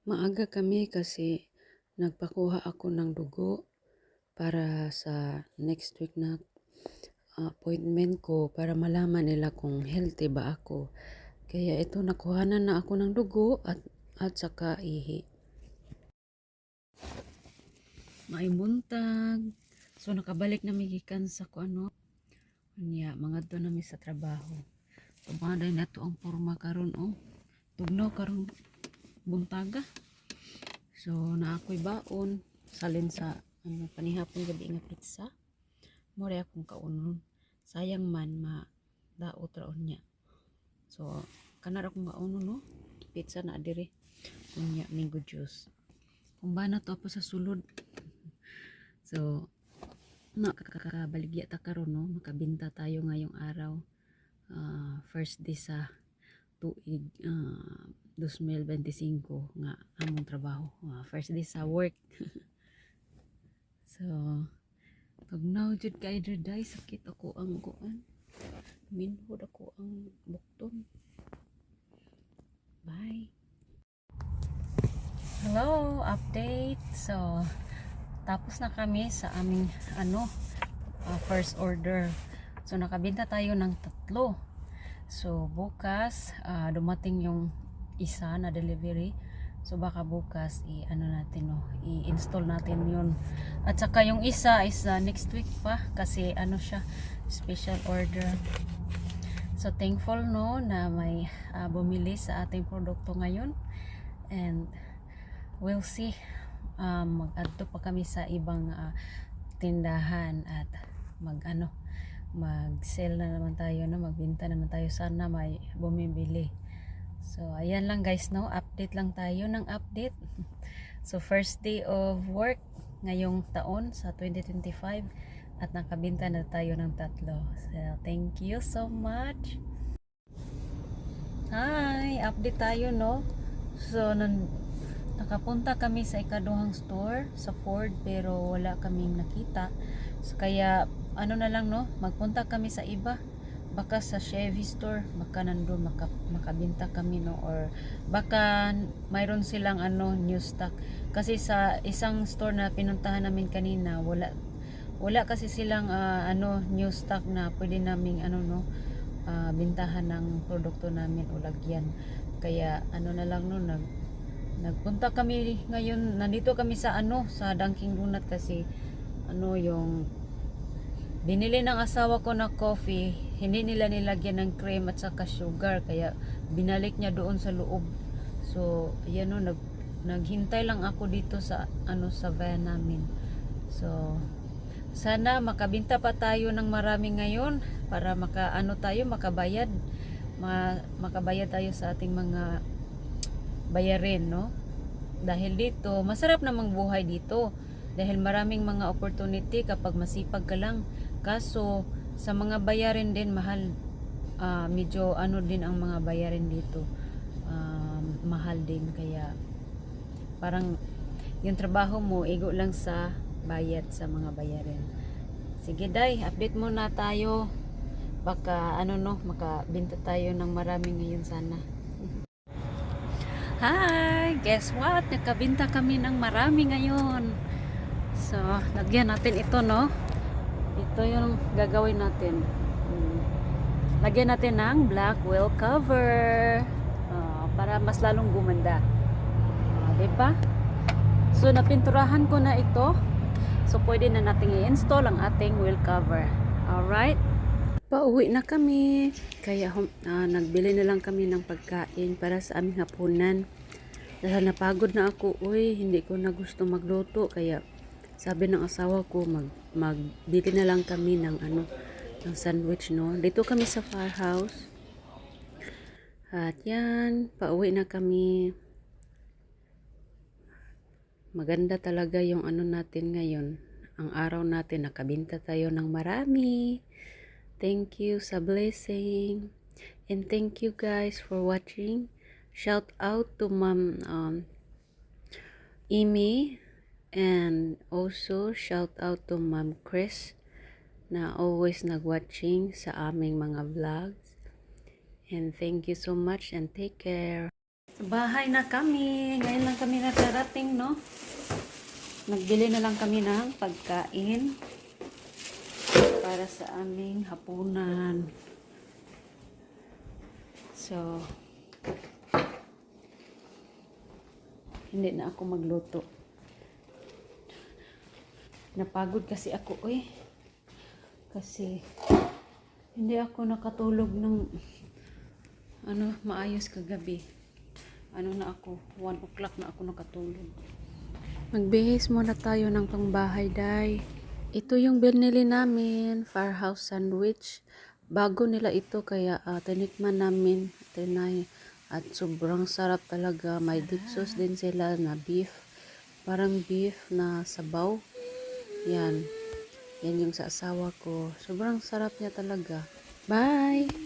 Maaga kami kasi nagpakuha ako ng dugo para sa next week na appointment ko para malaman nila kung healthy ba ako. Kaya ito nakuhanan na ako ng dugo at saka ihi. Maimuntag. So nakabalik na migikan sa kuano. Anya mga to na mi sa trabaho. Tumaday na to ang porma karon oh. Tugnaw karon buntaga. So na ako'y baon salin sa panihapon gabi nga pizza. More akong kaunon. Sayang man daot raon niya. So kanar akong kaunon no. Pizza na adire. Unya mango juice. Kung ba na to pa sa sulod. So nakakabaligya ta karon no. Makabinta tayo ngayong araw. First day sa tuig 2025 nga among trabaho. First day sa work. So tugnaw jud kay day sakit ako ang kuan. Minhod ako ang bukton. Bye. Hello, update. So tapos na kami sa aming first order. So nakabenta tayo ng 3. So bukas dumating yung isa na delivery. So baka bukas i-install natin yun. At saka yung isa is next week pa kasi siya special order. So thankful no na may bumili sa ating produkto ngayon. And we'll see. Mag-adto pa kami sa ibang tindahan at mag-sell na naman tayo no, magbenta naman tayo, sana may bumibili. So ayan lang guys no, update lang tayo ng update. So first day of work ngayong taon sa 2025 at nakabenta na tayo ng 3. So thank you so much. Hi, update tayo no. So nakapunta kami sa ikaduhang store sa Ford pero wala kaming nakita. So kaya na lang no, magpunta kami sa iba. Baka sa Chevy store, baka nandun makabinta kami no, or baka mayroon silang new stock. Kasi sa isang store na pinuntahan namin kanina, wala kasi silang new stock na pwede naming bintahan ng produkto namin o lagyan. Kaya na lang no, nagpunta kami ngayon, nandito kami sa sa Dunkin Donut kasi yung binili ng asawa ko na coffee, hindi nila nilagyan ng cream at saka sugar, kaya binalik niya doon sa loob. So ayan no, naghintay lang ako dito sa sa van namin. So sana makabinta pa tayo ng marami ngayon para makabayad makabayad tayo sa ating mga bayarin no. Dahil dito masarap namang buhay dito dahil maraming mga opportunity kapag masipag ka lang. Kaso sa mga bayarin din mahal, medyo din ang mga bayarin dito, mahal din, kaya parang yung trabaho mo igo lang sa bayad sa mga bayarin. Sige day, update muna tayo, baka makabenta tayo ng marami ngayon sana. Hi! Guess what? Nakabinta kami ng marami ngayon. So, lagyan natin ito, no? Ito yung gagawin natin. Lagyan natin ng black wheel cover. Para mas lalong gumanda. Diba? So, napinturahan ko na ito. So, pwede na natin i-install ang ating wheel cover. Alright? Pauwi na kami. Kaya nagbili na lang kami ng pagkain para sa aming hapunan. Dahil napagod na ako, hindi ko na gusto magluto. Kaya sabi ng asawa ko, magbili na lang kami ng ng sandwich no. Dito kami sa farmhouse. At yan, pauwi na kami. Maganda talaga yung natin ngayon. Ang araw natin, nakabinta tayo ng marami. Thank you sa blessing. And thank you guys for watching. Shout out to Ma'am Amy. And also shout out to Ma'am Chris na always nag-watching sa aming mga vlogs. And thank you so much and take care. Sa bahay na kami. Ngayon lang kami nakarating, no? Nagbili na lang kami ng pagkain para sa aming hapunan. So, hindi na ako magluto. Napagod kasi ako, kasi hindi ako nakatulog ng maayos kagabi. Na ako, 1 o'clock na ako nakatulog. Magbihis muna tayo ng pangbahay, day. Ito yung binili namin, Farhouse Sandwich. Bago nila ito, kaya tinikman namin, tinay. At sobrang sarap talaga. May dip sauce din sila na beef. Parang beef na sabaw. Yan. Yan yung sa asawa ko. Sobrang sarap niya talaga. Bye!